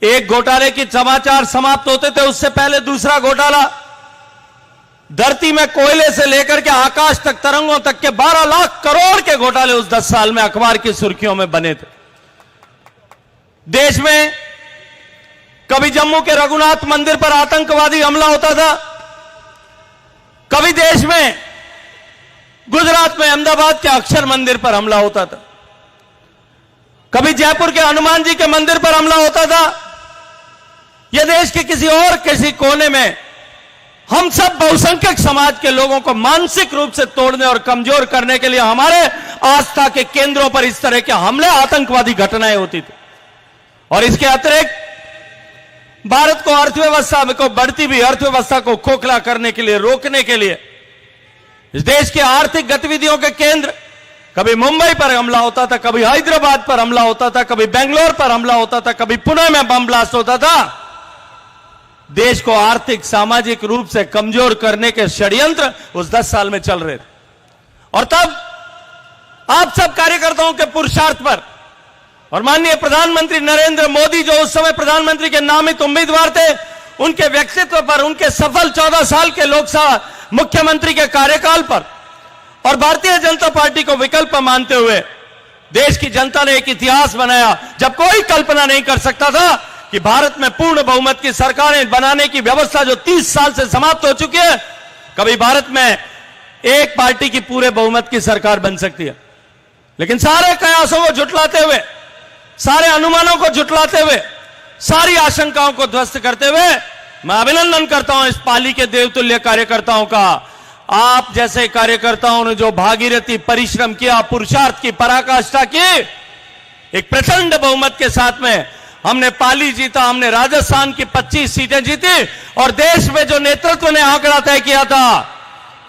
एक घोटाले की समाचार समाप्त होते थे, उससे पहले दूसरा घोटाला, धरती में कोयले से लेकर के आकाश तक, तरंगों तक के 12 लाख करोड़ के घोटाले उस 10 साल में अखबार की सुर्खियों में बने थे। देश में कभी जम्मू के रघुनाथ मंदिर पर आतंकवादी हमला होता था, कभी देश में गुजरात में अहमदाबाद के अक्षर मंदिर पर हमला होता था, कभी जयपुर के हनुमान जी के मंदिर पर हमला होता था। यह देश के किसी कोने में हम सब बहुसंख्यक समाज के लोगों को मानसिक रूप से तोड़ने और कमजोर करने के लिए हमारे आस्था के केंद्रों पर इस तरह के हमले, आतंकवादी घटनाएं होती थी। और इसके अतिरिक्त भारत को अर्थव्यवस्था को, बढ़ती हुई अर्थव्यवस्था को खोखला करने के लिए, रोकने के लिए इस देश के आर्थिक गतिविधियों के केंद्र, कभी मुंबई पर हमला होता था, कभी हैदराबाद पर हमला होता था, कभी बेंगलोर पर हमला होता था, कभी पुणे में बम ब्लास्ट होता था। देश को आर्थिक सामाजिक रूप से कमजोर करने के षड्यंत्र उस 10 साल में चल रहे थे। और तब आप सब कार्यकर्ताओं के पुरुषार्थ पर और माननीय प्रधानमंत्री नरेंद्र मोदी, जो उस समय प्रधानमंत्री के नामित उम्मीदवार थे, उनके व्यक्तित्व पर, उनके सफल 14 साल के लोकसभा मुख्यमंत्री के कार्यकाल पर और भारतीय जनता पार्टी को विकल्प मानते हुए देश की जनता ने एक इतिहास बनाया जब कोई कल्पना नहीं कर सकता था कि भारत में पूर्ण बहुमत की सरकारें बनाने की व्यवस्था जो 30 साल से समाप्त हो चुकी है, कभी भारत में एक पार्टी की पूरे बहुमत की सरकार बन सकती है। लेकिन सारे कयासों को झुटलाते हुए, सारे अनुमानों को झुटलाते हुए, सारी आशंकाओं को ध्वस्त करते हुए मैं अभिनंदन करता हूं इस पाली के देवतुल्य कार्यकर्ताओं का। आप जैसे कार्यकर्ताओं ने जो भागीरथी परिश्रम किया, पुरुषार्थ की पराकाष्ठा की, एक प्रचंड बहुमत के साथ में हमने पाली जीता, हमने राजस्थान की 25 सीटें जीती और देश में जो नेतृत्व ने आंकड़ा तय किया था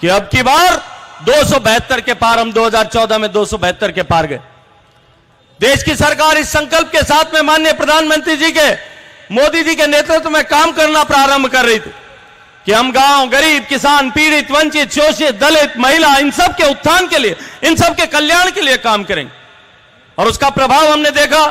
कि अब की बार 272 के पार, हम 2014 में 272 के पार गए। देश की सरकार इस संकल्प के साथ में माननीय प्रधानमंत्री जी के, मोदी जी के नेतृत्व में काम करना प्रारंभ कर रही थी कि हम गांव, गरीब, किसान, पीड़ित, वंचित, शोषित, दलित, महिला, इन सब के उत्थान के लिए, इन सब के कल्याण के लिए काम करेंगे। और उसका प्रभाव हमने देखा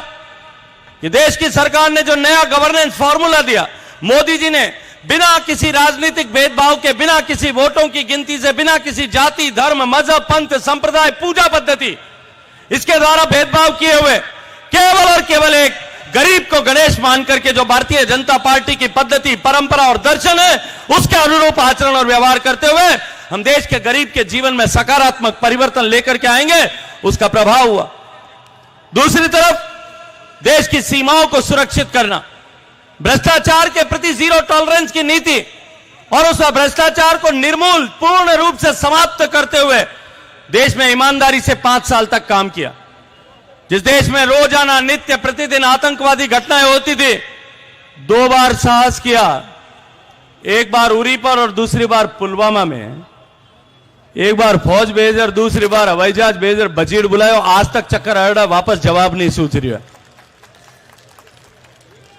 कि देश की सरकार ने जो नया गवर्नेंस फॉर्मूला दिया, मोदी जी ने बिना किसी राजनीतिक भेदभाव के, बिना किसी वोटों की गिनती से, बिना किसी जाति, धर्म, मजहब, पंथ, संप्रदाय, पूजा पद्धति, इसके द्वारा भेदभाव किए हुए केवल और केवल एक गरीब को गणेश मान करके जो भारतीय जनता पार्टी की पद्धति, परंपरा और दर्शन है, उसके अनुरूप आचरण और व्यवहार करते हुए हम देश के गरीब के जीवन में सकारात्मक परिवर्तन लेकर के आएंगे, उसका प्रभाव हुआ। दूसरी तरफ देश की सीमाओं को सुरक्षित करना, भ्रष्टाचार के प्रति जीरो टॉलरेंस की नीति और उस भ्रष्टाचार को निर्मूल पूर्ण रूप से समाप्त करते हुए देश में ईमानदारी से 5 साल तक काम किया। जिस देश में रोजाना, नित्य, प्रतिदिन आतंकवादी घटनाएं होती थी, 2 बार साहस किया, एक बार उरी पर और दूसरी बार पुलवामा में, एक बार फौज भेज और दूसरी बार हवाई जहाज भेज और बजीर बुलायो, आज तक चक्कर अड़ा, वापस जवाब नहीं सूझ रही है।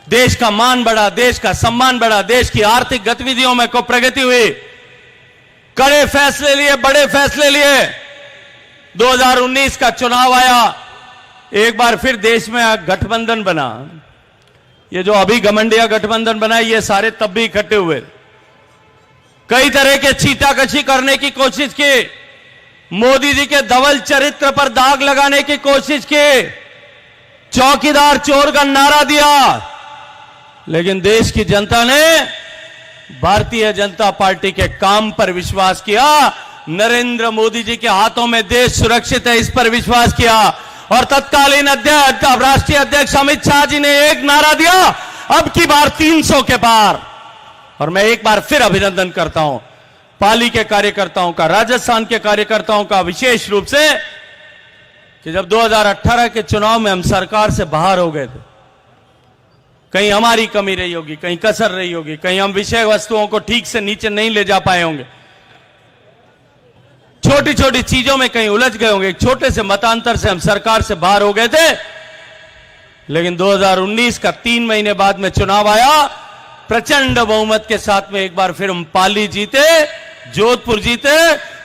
देश का मान बढ़ा, देश का सम्मान बढ़ा, देश की आर्थिक गतिविधियों में को प्रगति हुई, कड़े फैसले लिए, बड़े फैसले लिए। 2019 का चुनाव आया, एक बार फिर देश में गठबंधन बना। ये जो अभी घमंडिया गठबंधन बना, ये सारे तब भी इकट्ठे हुए, कई तरह के चीटाकशी करने की कोशिश की, मोदी जी के धवल चरित्र पर दाग लगाने की कोशिश की, चौकीदार चोर का नारा दिया। लेकिन देश की जनता ने भारतीय जनता पार्टी के काम पर विश्वास किया, नरेंद्र मोदी जी के हाथों में देश सुरक्षित है, इस पर विश्वास किया। और तत्कालीन अध्यक्ष, राष्ट्रीय अध्यक्ष अमित शाह जी ने एक नारा दिया, अब की बार 300 के पार। और मैं एक बार फिर अभिनंदन करता हूं पाली के कार्यकर्ताओं का, राजस्थान के कार्यकर्ताओं का, विशेष रूप से कि जब 2018 के चुनाव में हम सरकार से बाहर हो गए थे, कहीं हमारी कमी रही होगी, कहीं कसर रही होगी, कहीं हम विषय वस्तुओं को ठीक से नीचे नहीं ले जा पाए होंगे, छोटी छोटी चीजों में कहीं उलझ गए होंगे, एक छोटे से मतांतर से हम सरकार से बाहर हो गए थे। लेकिन 2019 का 3 महीने बाद में चुनाव आया, प्रचंड बहुमत के साथ में एक बार फिर हम पाली जीते, जोधपुर जीते,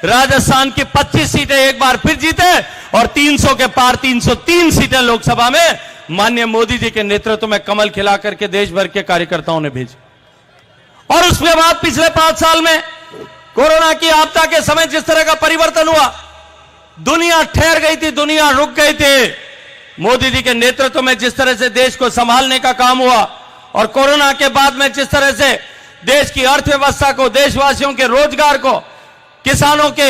राजस्थान की 25 सीटें एक बार फिर जीते और 300 के पार 303 सीटें लोकसभा में माननीय मोदी जी के नेतृत्व में कमल खिला करके देश भर के कार्यकर्ताओं ने भेजी। और उसके बाद पिछले 5 साल में कोरोना की आपदा के समय जिस तरह का परिवर्तन हुआ, दुनिया ठहर गई थी, दुनिया रुक गई थी। मोदी जी के नेतृत्व में जिस तरह से देश को संभालने का काम हुआ और कोरोना के बाद में जिस तरह से देश की अर्थव्यवस्था को, देशवासियों के रोजगार को, किसानों के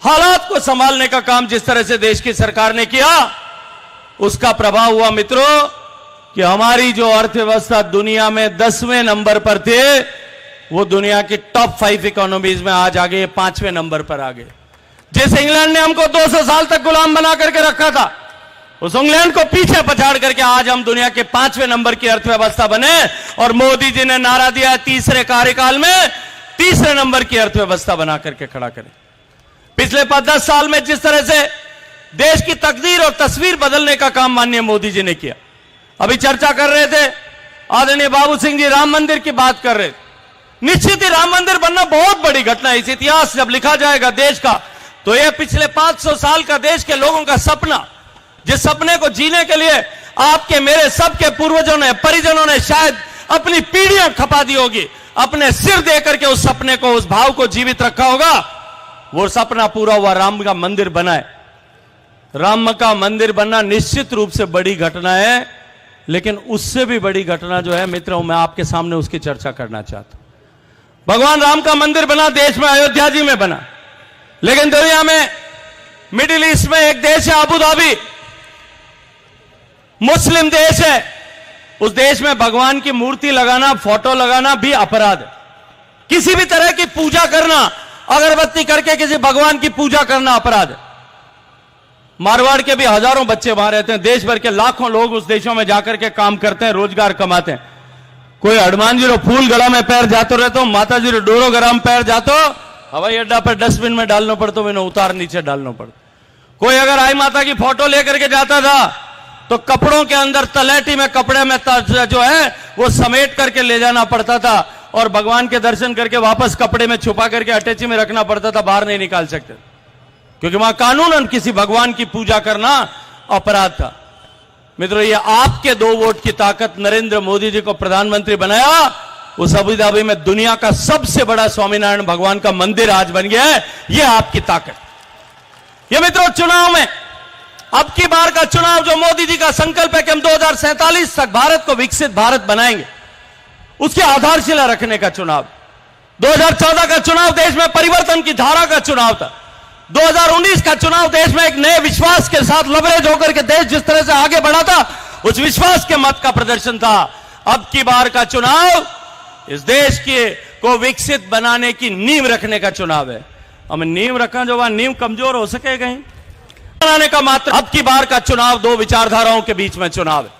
हालात को संभालने का काम जिस तरह से देश की सरकार ने किया, उसका प्रभाव हुआ मित्रों कि हमारी जो अर्थव्यवस्था दुनिया में 10वें नंबर पर थे, वो दुनिया की टॉप 5 इकोनॉमीज में आज आगे 5वें नंबर पर आ गए। जिस इंग्लैंड ने हमको 200 साल तक गुलाम बना करके रखा था, उस इंग्लैंड को पीछे पछाड़ करके आज हम दुनिया के 5वें नंबर की अर्थव्यवस्था बने। और मोदी जी ने नारा दिया तीसरे कार्यकाल में तीसरे नंबर की अर्थव्यवस्था बना करके खड़ा करें। पिछले 10 साल में जिस तरह से देश की तकदीर और तस्वीर बदलने का काम माननीय मोदी जी ने किया। अभी चर्चा कर रहे थे आदरणीय बाबू सिंह जी, राम मंदिर की बात कर रहे थे। निश्चित ही राम मंदिर बनना बहुत बड़ी घटना है। इस इतिहास जब लिखा जाएगा देश का, तो यह पिछले 500 साल का देश के लोगों का सपना, जिस सपने को जीने के लिए आपके मेरे सबके पूर्वजों ने, परिजनों ने शायद अपनी पीढ़ियां खपा दी होगी, अपने सिर दे करके उस सपने को, उस भाव को जीवित रखा होगा। वो सपना पूरा हुआ, राम का मंदिर बना है। राम का मंदिर बनना निश्चित रूप से बड़ी घटना है, लेकिन उससे भी बड़ी घटना जो है मित्रों, मैं आपके सामने उसकी चर्चा करना चाहता हूं। भगवान राम का मंदिर बना देश में, अयोध्या जी में बना, लेकिन दुनिया में मिडिल ईस्ट में एक देश है अबू धाबी, मुस्लिम देश है। उस देश में भगवान की मूर्ति लगाना, फोटो लगाना भी अपराध है। किसी भी तरह की पूजा करना, अगरबत्ती करके किसी भगवान की पूजा करना अपराध है। मारवाड़ के भी हजारों बच्चे वहां रहते हैं, देश भर के लाखों लोग उस देशों में जाकर के काम करते हैं, रोजगार कमाते हैं। कोई हनुमान जी रो फूल गला में पैर जातो रहते हो, माता जी रो डोरो गरा में पैर जातो, हवाई अड्डा पर डस्टबिन में डालना पड़ता, मैंने उतार नीचे डालना पड़ता। कोई अगर आई माता की फोटो लेकर के जाता था तो कपड़ों के अंदर तलेटी में, कपड़े में जो है वो समेट करके ले जाना पड़ता था, और भगवान के दर्शन करके वापस कपड़े में छुपा करके अटैची में रखना पड़ता था, बाहर नहीं निकाल सकते, क्योंकि वहां कानूनन किसी भगवान की पूजा करना अपराध था। मित्रों, ये आपके 2 वोट की ताकत नरेंद्र मोदी जी को प्रधानमंत्री बनाया। उस अबू धाबी में दुनिया का सबसे बड़ा स्वामीनारायण भगवान का मंदिर आज बन गया है। ये आपकी ताकत। ये मित्रों, चुनाव में अब की बार का चुनाव जो मोदी जी का संकल्प है कि हम 2047 तक भारत को विकसित भारत बनाएंगे, उसकी आधारशिला रखने का चुनाव। 2014 का चुनाव देश में परिवर्तन की धारा का चुनाव था। 2019 का चुनाव देश में एक नए विश्वास के साथ लवरेज होकर के देश जिस तरह से आगे बढ़ा था, उस विश्वास के मत का प्रदर्शन था। अब की बार का चुनाव इस देश के को विकसित बनाने की नींव रखने का चुनाव है। हमें नींव रखा, जो वहां नींव कमजोर हो सके कहीं बनाने का मात्र। अब की बार का चुनाव 2 विचारधाराओं के बीच में चुनाव है,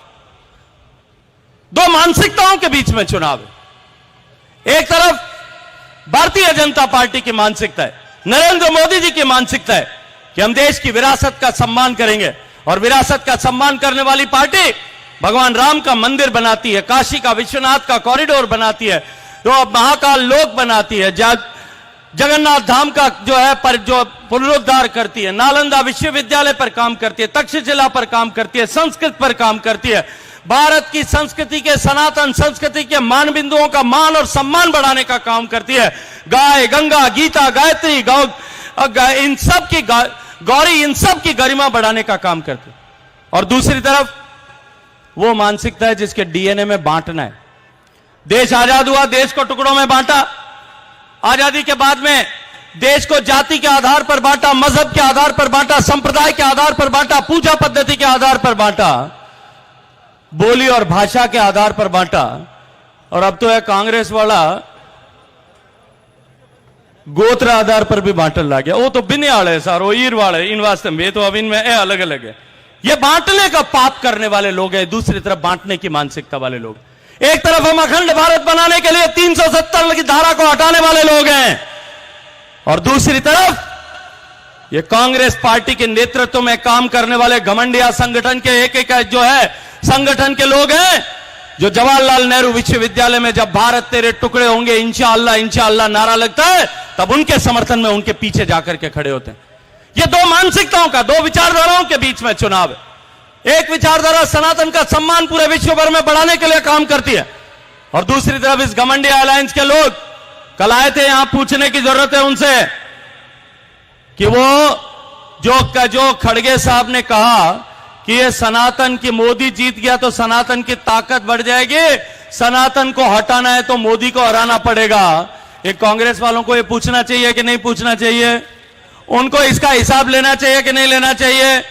2 मानसिकताओं के बीच में चुनाव है। एक तरफ भारतीय जनता पार्टी की मानसिकता है, नरेंद्र मोदी जी की मानसिकता है कि हम देश की विरासत का सम्मान करेंगे, और विरासत का सम्मान करने वाली पार्टी भगवान राम का मंदिर बनाती है, काशी का विश्वनाथ का कॉरिडोर बनाती है, तो महाकाल लोक बनाती है, जगन्नाथ धाम का जो है जो पुनरुद्धार करती है, नालंदा विश्वविद्यालय पर काम करती है, तक्षशिला पर काम करती है, संस्कृत पर काम करती है। भारत की संस्कृति के, सनातन संस्कृति के मान बिंदुओं का मान और सम्मान बढ़ाने का काम करती है। गाय, गंगा, गीता, गायत्री, इन सब की गौरी, इन सब की गरिमा बढ़ाने का काम करती है। और दूसरी तरफ वो मानसिकता है जिसके डीएनए में बांटना है। देश आजाद हुआ, देश को टुकड़ों में बांटा। आजादी के बाद में देश को जाति के आधार पर बांटा, मजहब के आधार पर बांटा, संप्रदाय के आधार पर बांटा, पूजा पद्धति के आधार पर बांटा, बोली और भाषा के आधार पर बांटा। और अब तो है कांग्रेस वाला गोत्र आधार पर भी बांटने लग गया। वो तो बिन्याल है सारो, ईर वाले, इन वास्ते में तो अब इनमें अलग अलग है। ये बांटने का पाप करने वाले लोग हैं, दूसरी तरफ बांटने की मानसिकता वाले लोग। एक तरफ हम अखंड भारत बनाने के लिए 370 की धारा को हटाने वाले लोग हैं, और दूसरी तरफ ये कांग्रेस पार्टी के नेतृत्व में काम करने वाले घमंडिया संगठन के एक जो है संगठन के लोग हैं, जो जवाहरलाल नेहरू विश्वविद्यालय में जब भारत तेरे टुकड़े होंगे इंशाअल्लाह इंशाअल्लाह नारा लगता है, तब उनके समर्थन में उनके पीछे जाकर के खड़े होते हैं। ये 2 मानसिकताओं का, 2 विचारधाराओं के बीच में चुनाव है। एक विचारधारा सनातन का सम्मान पूरे विश्व भर में बढ़ाने के लिए काम करती है, और दूसरी तरफ इस घमंडी अलायंस के लोग कल आए थे यहां, पूछने की जरूरत है उनसे कि वो जो खड़गे साहब ने कहा कि ये सनातन की मोदी जीत गया तो सनातन की ताकत बढ़ जाएगी, सनातन को हटाना है तो मोदी को हराना पड़ेगा। ये कांग्रेस वालों को ये पूछना चाहिए कि नहीं पूछना चाहिए? उनको इसका हिसाब लेना चाहिए कि नहीं लेना चाहिए?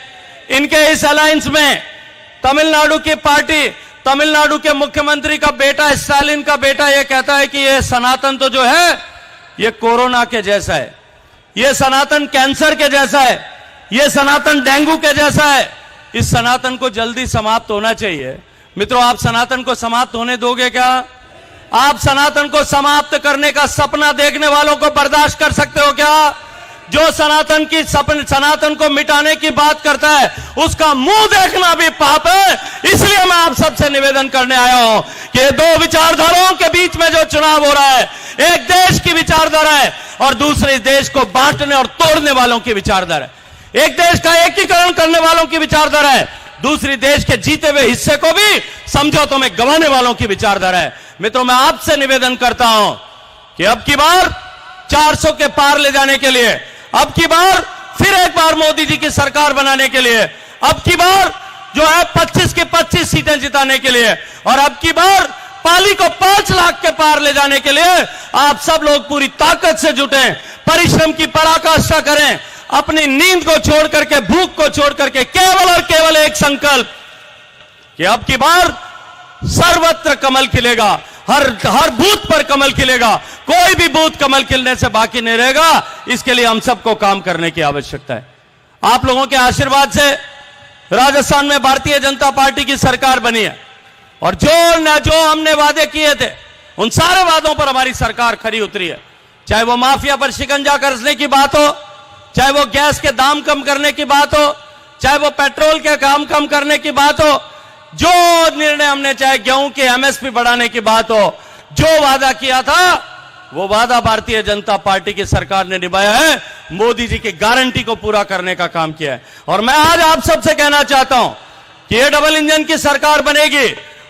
इनके इस अलायंस में तमिलनाडु की पार्टी, तमिलनाडु के मुख्यमंत्री का बेटा, स्टालिन का बेटा, ये कहता है कि ये सनातन तो जो है ये कोरोना के जैसा है, ये सनातन कैंसर के जैसा है, ये सनातन डेंगू के जैसा है, इस सनातन को जल्दी समाप्त होना चाहिए। मित्रों, आप सनातन को समाप्त होने दोगे क्या? आप सनातन को समाप्त करने का सपना देखने वालों को बर्दाश्त कर सकते हो क्या? जो सनातन को मिटाने की बात करता है उसका मुंह देखना भी पाप है। इसलिए मैं आप सबसे निवेदन करने आया हूं कि दो विचारधाराओं के बीच में जो चुनाव हो रहा है, एक देश की विचारधारा है और दूसरे देश को बांटने और तोड़ने वालों की विचारधारा है। एक देश का एकीकरण करने वालों की विचारधारा है, दूसरी देश के जीते हुए हिस्से को भी समझौतों में गंवाने वालों की विचारधारा है। मित्रों, मैं आपसे निवेदन करता हूं कि अब की बार 400 के पार ले जाने के लिए, अब की बार फिर एक बार मोदी जी की सरकार बनाने के लिए, अब की बार जो है 25 की 25 सीटें जिताने के लिए, और अब की बार पाली को 5 लाख के पार ले जाने के लिए आप सब लोग पूरी ताकत से जुटें, परिश्रम की पराकाष्ठा करें, अपनी नींद को छोड़ करके, भूख को छोड़ करके केवल और केवल एक संकल्प कि अब की बार सर्वत्र कमल खिलेगा, हर बूथ पर कमल खिलेगा, कोई भी बूथ कमल खिलने से बाकी नहीं रहेगा। इसके लिए हम सबको काम करने की आवश्यकता है। आप लोगों के आशीर्वाद से राजस्थान में भारतीय जनता पार्टी की सरकार बनी है, और जो हमने वादे किए थे उन सारे वादों पर हमारी सरकार खरी उतरी है। चाहे वो माफिया पर शिकंजा कसने की बात हो, चाहे वो गैस के दाम कम करने की बात हो, चाहे वो पेट्रोल के दाम कम करने की बात हो, जो निर्णय हमने, चाहे गेहूं के एमएसपी बढ़ाने की बात हो, जो वादा किया था वो वादा भारतीय जनता पार्टी की सरकार ने निभाया है, मोदी जी की गारंटी को पूरा करने का काम किया है। और मैं आज आप सबसे कहना चाहता हूं कि ये डबल इंजन की सरकार बनेगी,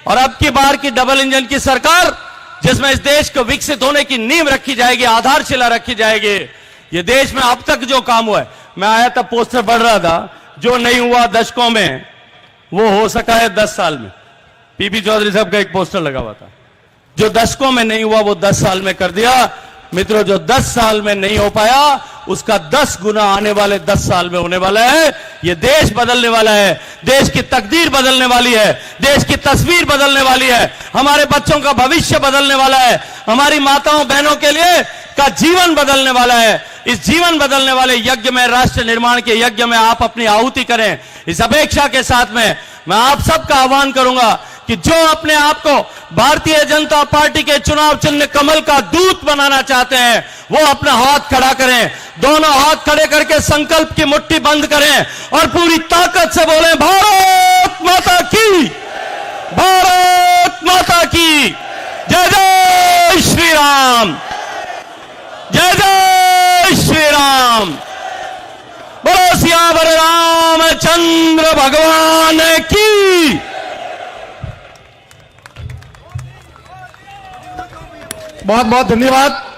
और अब की बार की डबल इंजन की सरकार जिसमें इस देश को विकसित होने की नींव रखी जाएगी, आधारशिला रखी जाएगी। ये देश में अब तक जो काम हुआ है, मैं आया था पोस्टर पढ़ रहा था, जो नहीं हुआ दशकों में वो हो सका है 10 साल में। पीपी चौधरी साहब का एक पोस्टर लगा हुआ था, जो दशकों में नहीं हुआ वो 10 साल में कर दिया। मित्रों, जो 10 साल में नहीं हो पाया उसका 10 गुना आने वाले 10 साल में होने वाला है। ये देश बदलने वाला है, देश की तकदीर बदलने वाली है, देश की तस्वीर बदलने वाली है, हमारे बच्चों का भविष्य बदलने वाला है, हमारी माताओं बहनों के लिए का जीवन बदलने वाला है। इस जीवन बदलने वाले यज्ञ में, राष्ट्र निर्माण के यज्ञ में आप अपनी आहुति करें। इस अपेक्षा के साथ में मैं आप सबका आह्वान करूंगा कि जो अपने आप को भारतीय जनता पार्टी के चुनाव चिन्ह कमल का दूत बनाना चाहते हैं वो अपना हाथ खड़ा करें, दोनों हाथ खड़े करके संकल्प की मुट्ठी बंद करें और पूरी ताकत से बोलें, भारत माता की, भारत माता की जय, जय श्री राम, जय जय श्री राम। बोलो सियावर रामचंद्र भगवान की। बहुत बहुत धन्यवाद।